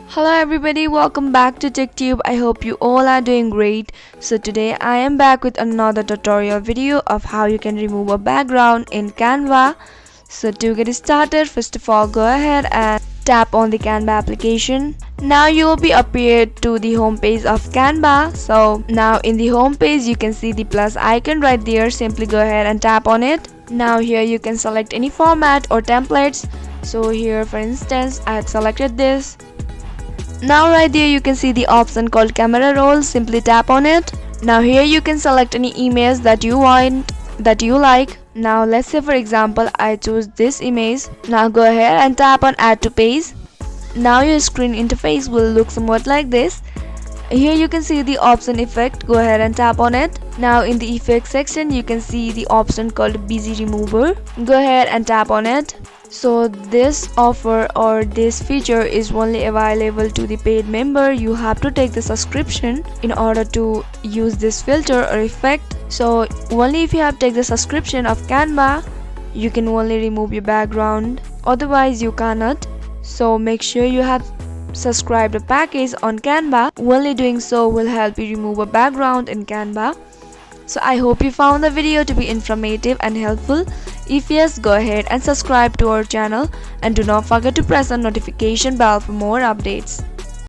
Hello everybody, welcome back to TechTube. I hope you all are doing great. So today I am back with another tutorial video of how you can remove a background in Canva. So to get started, first of all go ahead and tap on the Canva application. Now you will be appeared to the home page of Canva. So now in the home page you can see the plus icon right there. Simply go ahead and tap on it. Now here you can select any format or templates. So here for instance I had selected this. Now right there you can see the option called camera roll. Simply tap on it. Now here you can select any image that you want, that you like. Now let's say for example I choose this image. Now go ahead and tap on add to page. Now your screen interface will look somewhat like this. Here you can see the option effect. Go ahead and tap on it. Now in the effect section you can see the option called busy remover. Go ahead and tap on it. So this offer or this feature is only available to the paid member. You have to take the subscription in order to use this filter or effect. So only if you have taken the subscription of Canva, you can only remove your background. Otherwise you cannot. So make sure you have subscribed a package on Canva. Only doing so will help you remove a background in Canva. So I hope you found the video to be informative and helpful. If yes, go ahead and subscribe to our channel and do not forget to press the notification bell for more updates.